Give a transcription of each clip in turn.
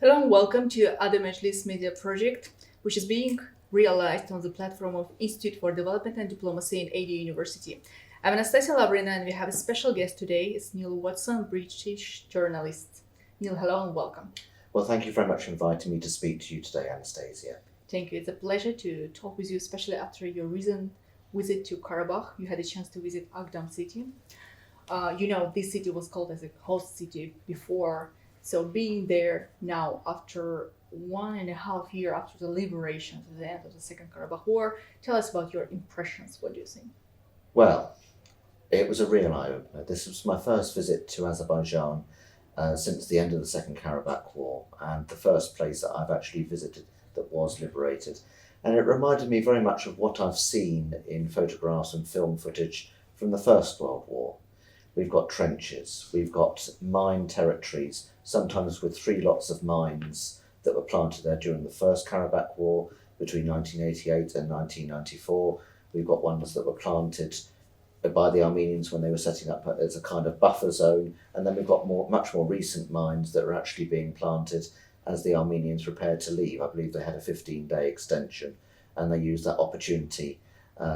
Hello and welcome to the Majlis media project, which is being realized on the platform of Institute for Development and Diplomacy in AD University. I'm Anastasia Labrina and we have a special guest today. It's Neil Watson, British journalist. Neil, hello and welcome. Well, thank you very much for inviting me to speak to you today, Anastasia. Thank you. It's a pleasure to talk with you, especially after your recent visit to Karabakh. You had a chance to visit Agdam city. This city was called as a host city before. So being there now after 1.5 years after the liberation, at the end of the Second Karabakh War, tell us about your impressions. What do you think? Well, it was a real eye-opener. This was my first visit to Azerbaijan since the end of the Second Karabakh War, and the first place that I've actually visited that was liberated. And it reminded me very much of what I've seen in photographs and film footage from the First World War. We've got trenches, we've got mine territories, sometimes with 3 lots of mines that were planted there during the First Karabakh War between 1988 and 1994. We've got ones that were planted by the Armenians when they were setting up as a kind of buffer zone, and then we've got much more recent mines that are actually being planted as the Armenians prepared to leave. I believe they had a 15-day extension, and they used that opportunity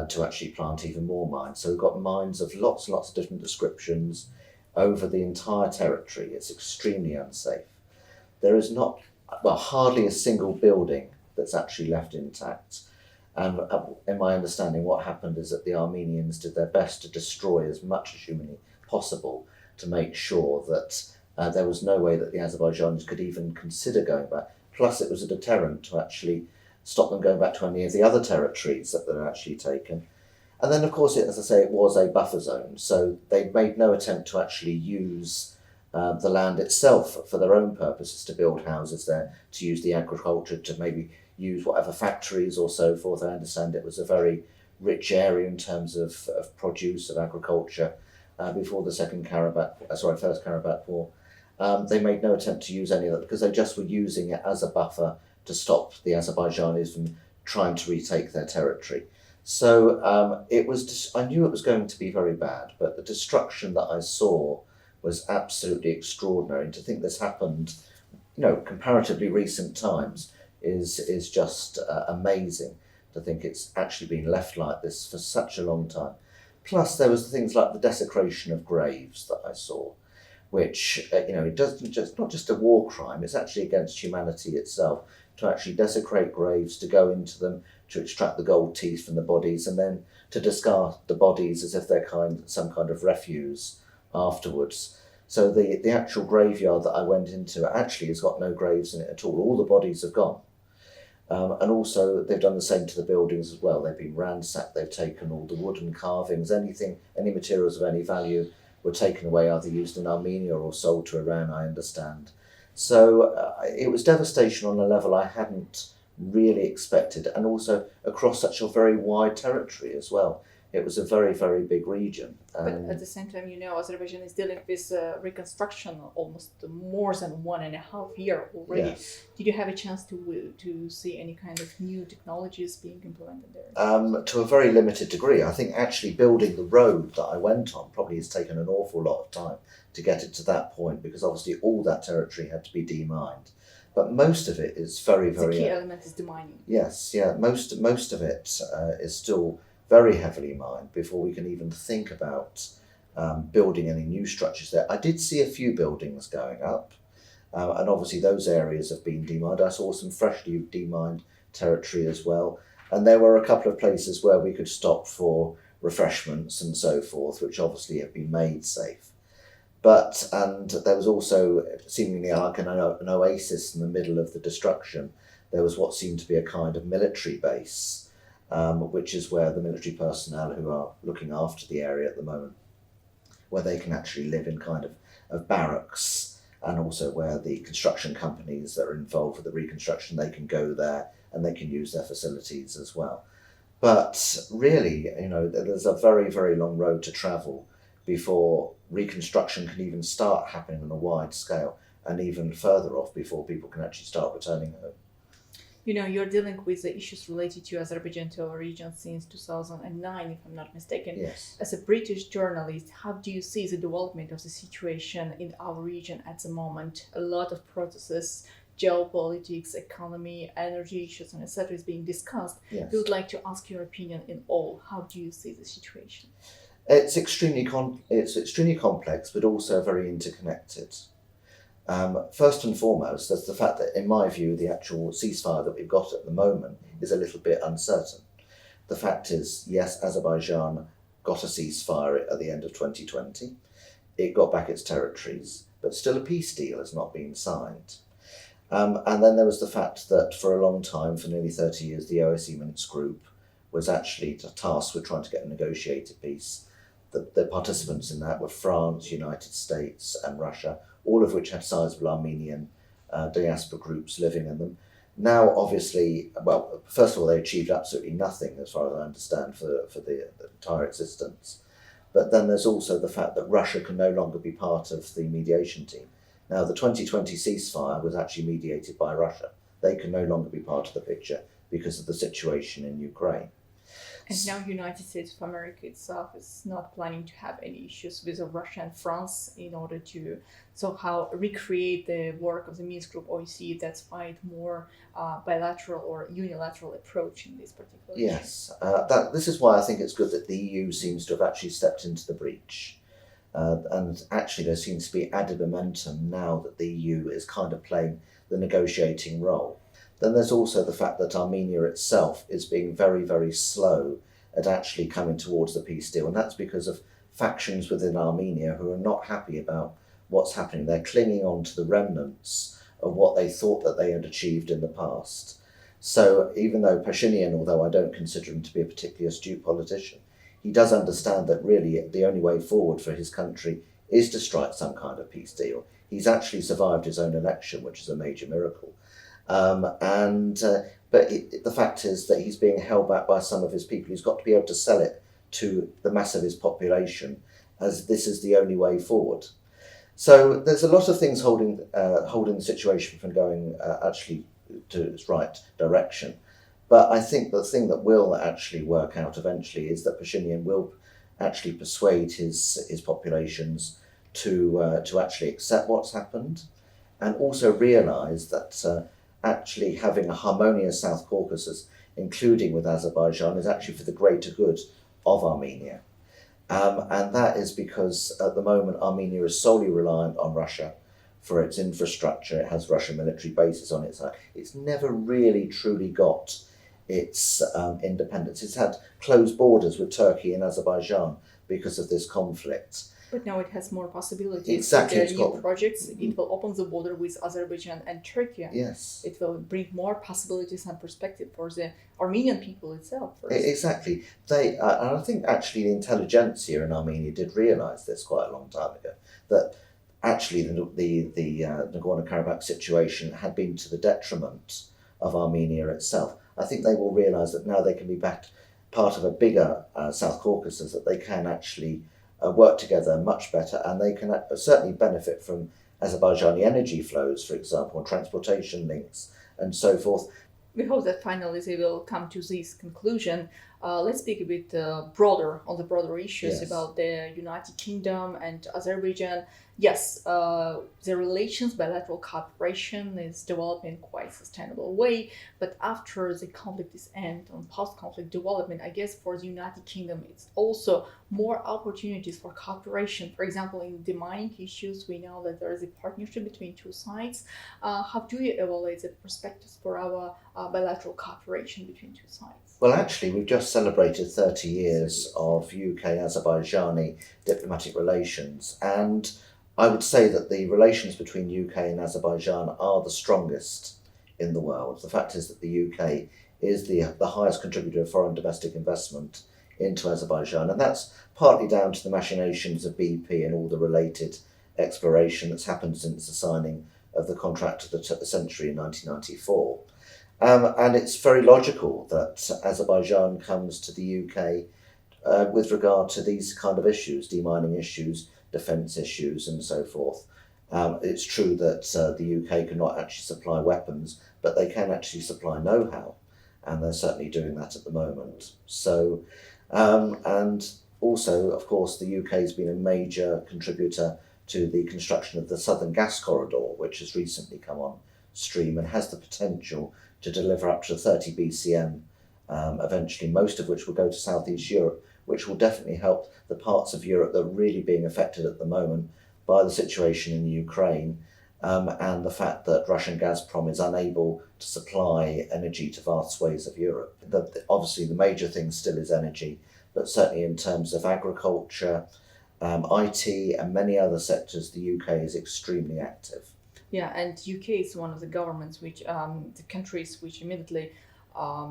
to actually plant even more mines. So we've got mines of lots and lots of different descriptions over the entire territory. It's extremely unsafe. There is hardly a single building that's actually left intact. And in my understanding, what happened is that the Armenians did their best to destroy as much as humanly possible to make sure that there was no way that the Azerbaijanis could even consider going back. Plus, it was a deterrent to actually stop them going back to any of the other territories that they're actually taken. And then, of course, as I say, it was a buffer zone, so they made no attempt to actually use the land itself for their own purposes, to build houses there, to use the agriculture, to maybe use whatever factories or so forth. I understand it was a very rich area in terms of produce, of agriculture, before the First Karabakh War. They made no attempt to use any of that because they just were using it as a buffer to stop the Azerbaijanis from trying to retake their territory. So I knew it was going to be very bad, but the destruction that I saw was absolutely extraordinary. And to think this happened, comparatively recent times is just amazing. To think it's actually been left like this for such a long time. Plus, there was things like the desecration of graves that I saw, which it doesn't just not just a war crime. It's actually against humanity itself to actually desecrate graves, to go into them, to extract the gold teeth from the bodies, and then to discard the bodies as if they're some kind of refuse afterwards. So the actual graveyard that I went into actually has got no graves in it at all. All the bodies have gone. And also they've done the same to the buildings as well. They've been ransacked, they've taken all the wooden carvings, any materials of any value were taken away, either used in Armenia or sold to Iran, I understand. So it was devastation on a level I hadn't really expected, and also across such a very wide territory as well. It was a very, very big region. But at the same time, Azerbaijan is dealing with reconstruction almost more than 1.5 years already. Yes. Did you have a chance to see any kind of new technologies being implemented there? To a very limited degree. I think actually building the road that I went on probably has taken an awful lot of time to get it to that point, because obviously all that territory had to be demined. But most of it is very, very... The key element is demining. Yes, yeah. Most of it is still very heavily mined before we can even think about building any new structures there. I did see a few buildings going up, and obviously those areas have been demined. I saw some freshly demined territory as well, and there were a couple of places where we could stop for refreshments and so forth, which obviously have been made safe. And there was also seemingly like an oasis in the middle of the destruction. There was what seemed to be a kind of military base, which is where the military personnel who are looking after the area at the moment, where they can actually live in kind of barracks, and also where the construction companies that are involved with the reconstruction, they can go there and they can use their facilities as well. But really, there's a very, very long road to travel before reconstruction can even start happening on a wide scale, and even further off before people can actually start returning home. You're dealing with the issues related to Azerbaijan to our region since 2009, if I'm not mistaken. Yes. As a British journalist, how do you see the development of the situation in our region at the moment? A lot of protests geopolitics, economy, energy issues, and etc. is being discussed. Yes. We would like to ask your opinion in all. How do you see the situation? It's extremely complex, but also very interconnected. First and foremost, there's the fact that, in my view, the actual ceasefire that we've got at the moment is a little bit uncertain. The fact is, yes, Azerbaijan got a ceasefire at the end of 2020. It got back its territories, but still a peace deal has not been signed. And then there was the fact that for a long time, for nearly 30 years, the OSCE Minsk group was actually tasked with trying to get a negotiated peace. The participants in that were France, United States and Russia, all of which had sizable Armenian diaspora groups living in them. Now, obviously, well, first of all, they achieved absolutely nothing, as far as I understand, for the entire existence. But then there's also the fact that Russia can no longer be part of the mediation team. Now, the 2020 ceasefire was actually mediated by Russia. They can no longer be part of the picture because of the situation in Ukraine. And now United States of America itself is not planning to have any issues with Russia and France in order to somehow recreate the work of the Minsk Group OSCE that's find more bilateral or unilateral approach in this particular issue. Yes, this is why I think it's good that the EU seems to have actually stepped into the breach. And actually there seems to be added momentum now that the EU is kind of playing the negotiating role. Then there's also the fact that Armenia itself is being very, very slow at actually coming towards the peace deal. And that's because of factions within Armenia who are not happy about what's happening. They're clinging on to the remnants of what they thought that they had achieved in the past. So even though Pashinyan, although I don't consider him to be a particularly astute politician, he does understand that really the only way forward for his country is to strike some kind of peace deal. He's actually survived his own election, which is a major miracle. But the fact is that he's being held back by some of his people. He's got to be able to sell it to the mass of his population as this is the only way forward. So there's a lot of things holding the situation from going actually to its right direction. But I think the thing that will actually work out eventually is that Pashinyan will actually persuade his populations to actually accept what's happened, and also realise that actually having a harmonious South Caucasus, including with Azerbaijan, is actually for the greater good of Armenia. And that is because at the moment Armenia is solely reliant on Russia for its infrastructure. It has Russian military bases on its side. It's never really truly got its independence. It's had closed borders with Turkey and Azerbaijan because of this conflict. But now it has more possibilities. Exactly. With their new projects, it will open the border with Azerbaijan and Turkey. Yes. It will bring more possibilities and perspective for the Armenian people itself. First. Exactly. And I think actually the intelligentsia in Armenia did realise this quite a long time ago, that actually the Nagorno-Karabakh situation had been to the detriment of Armenia itself. I think they will realise that now they can be back part of a bigger South Caucasus, that they can actually work together much better, and they can certainly benefit from Azerbaijani energy flows, for example, and transportation links and so forth. We hope that finally they will come to this conclusion. Let's speak a bit broader on the broader issues about the United Kingdom and Azerbaijan. Yes, the relations, bilateral cooperation is developing in quite a sustainable way, but after the conflict is end, on post-conflict development, I guess for the United Kingdom, it's also more opportunities for cooperation. For example, in the mining issues, we know that there is a partnership between two sides. How do you evaluate the perspectives for our bilateral cooperation between two sides? Well, actually, we've just celebrated 30 years of UK-Azerbaijani diplomatic relations, and I would say that the relations between UK and Azerbaijan are the strongest in the world. The fact is that the UK is the highest contributor of foreign domestic investment into Azerbaijan, and that's partly down to the machinations of BP and all the related exploration that's happened since the signing of the contract of the century in 1994. And it's very logical that Azerbaijan comes to the UK with regard to these kind of issues, demining issues, defence issues and so forth. It's true that the UK cannot actually supply weapons, but they can actually supply know-how, and they're certainly doing that at the moment. So, and also, of course, the UK has been a major contributor to the construction of the Southern Gas Corridor, which has recently come on stream and has the potential to deliver up to 30 BCM eventually, most of which will go to Southeast Europe, which will definitely help the parts of Europe that are really being affected at the moment by the situation in Ukraine, and the fact that Russian Gazprom is unable to supply energy to vast swathes of Europe. Obviously, the major thing still is energy, but certainly in terms of agriculture, IT and many other sectors, the UK is extremely active. Yeah, and UK is one of the governments the countries which immediately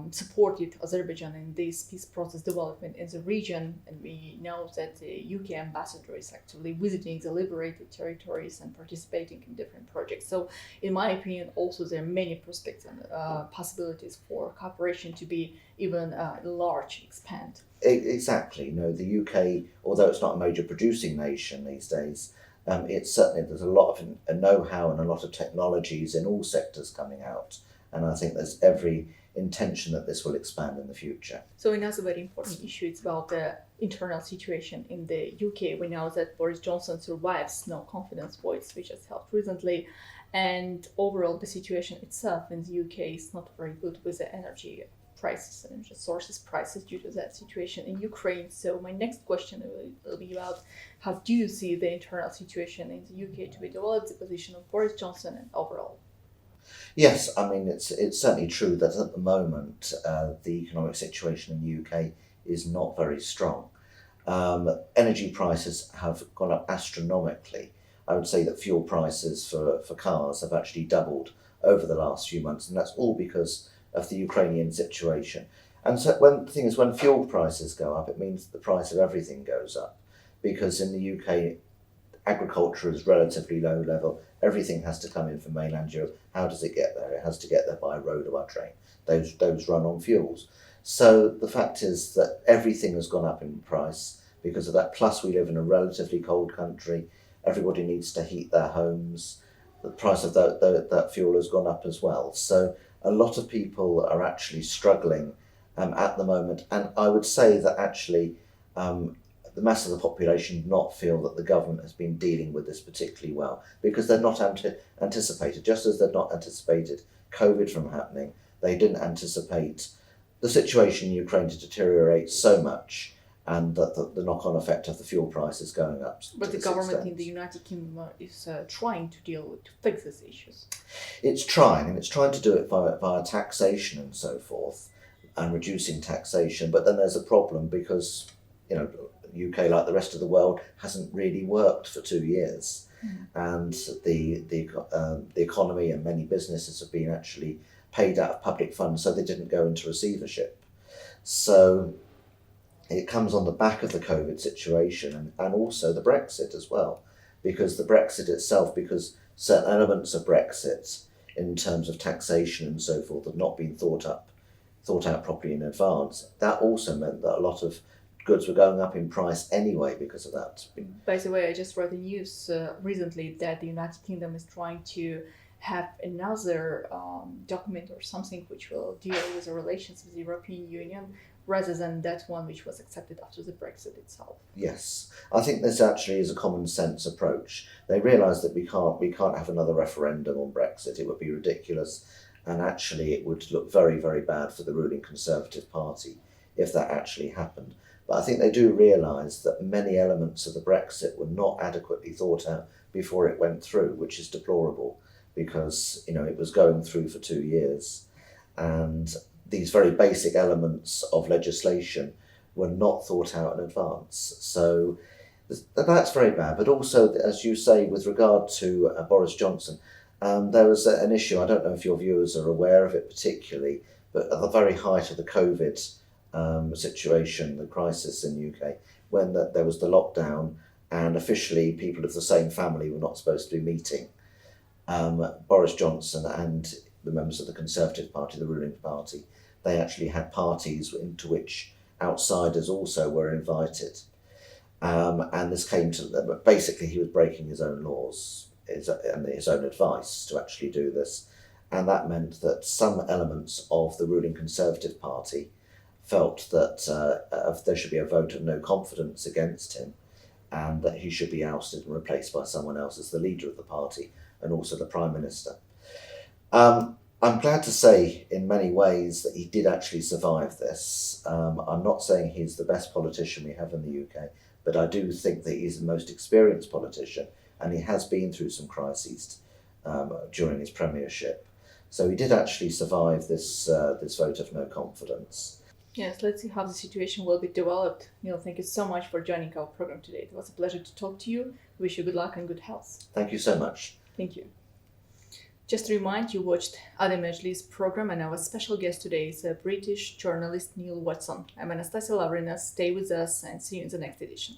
supported Azerbaijan in this peace process development in the region, and we know that the UK ambassador is actively visiting the liberated territories and participating in different projects. So, in my opinion, also there are many prospects and possibilities for cooperation to be even large, expand. Exactly. The UK, although it's not a major producing nation these days, it's certainly there's a lot of know-how and a lot of technologies in all sectors coming out, and I think there's every intention that this will expand in the future. So another very important issue is about the internal situation in the UK. We know that Boris Johnson survives no confidence votes, which has held recently, and overall the situation itself in the UK is not very good with the energy prices and energy sources prices due to that situation in Ukraine. So my next question will be about how do you see the internal situation in the UK to be developed, the position of Boris Johnson and overall? Yes, I mean it's certainly true that at the moment the economic situation in the UK is not very strong. Energy prices have gone up astronomically. I would say that fuel prices for cars have actually doubled over the last few months, and that's all because of the Ukrainian situation. And so when fuel prices go up, it means the price of everything goes up, because in the UK agriculture is relatively low level. Everything has to come in from mainland Europe. How does it get there? It has to get there by road or by train. Those run on fuels. So the fact is that everything has gone up in price because of that. Plus we live in a relatively cold country. Everybody needs to heat their homes. The price of that fuel has gone up as well. So a lot of people are actually struggling at the moment. And I would say that actually the mass of the population do not feel that the government has been dealing with this particularly well, because they're not anticipated. Just as they've not anticipated COVID from happening, they didn't anticipate the situation in Ukraine to deteriorate so much, and that the knock-on effect of the fuel prices going up. But the government in the United Kingdom is trying to fix these issues. It's trying, and it's trying to do it via taxation and so forth, and reducing taxation. But then there's a problem because, UK, like the rest of the world, hasn't really worked for 2 years, and the economy and many businesses have been actually paid out of public funds, so they didn't go into receivership. So it comes on the back of the COVID situation and also the Brexit as well, because the Brexit itself, because certain elements of Brexit in terms of taxation and so forth have not been thought out properly in advance. That also meant that a lot of goods were going up in price anyway because of that. By the way, I just read the news recently that the United Kingdom is trying to have another document or something which will deal with the relations with the European Union rather than that one which was accepted after the Brexit itself. Yes, I think this actually is a common sense approach. They realise that we can't have another referendum on Brexit. It would be ridiculous, and actually it would look very, very bad for the ruling Conservative Party if that actually happened. But I think they do realise that many elements of the Brexit were not adequately thought out before it went through, which is deplorable, because it was going through for 2 years, and these very basic elements of legislation were not thought out in advance. So that's very bad. But also, as you say, with regard to Boris Johnson, there was an issue, I don't know if your viewers are aware of it particularly, but at the very height of the COVID situation, the crisis in the UK, when there was the lockdown and officially people of the same family were not supposed to be meeting, Boris Johnson and the members of the Conservative Party, the ruling party, they actually had parties into which outsiders also were invited. And this came to, basically he was breaking his own laws and his own advice to actually do this. And that meant that some elements of the ruling Conservative Party felt that there should be a vote of no confidence against him, and that he should be ousted and replaced by someone else as the leader of the party and also the Prime Minister. I'm glad to say, in many ways, that he did actually survive this. I'm not saying he's the best politician we have in the UK, but I do think that he's the most experienced politician, and he has been through some crises during his premiership. So he did actually survive this vote of no confidence. Yes, let's see how the situation will be developed. Neil, thank you so much for joining our program today. It was a pleasure to talk to you. Wish you good luck and good health. Thank you so much. Thank you. Just to remind, you watched Adi Majlis program, and our special guest today is a British journalist Neil Watson. I'm Anastasia Lavrinas. Stay with us and see you in the next edition.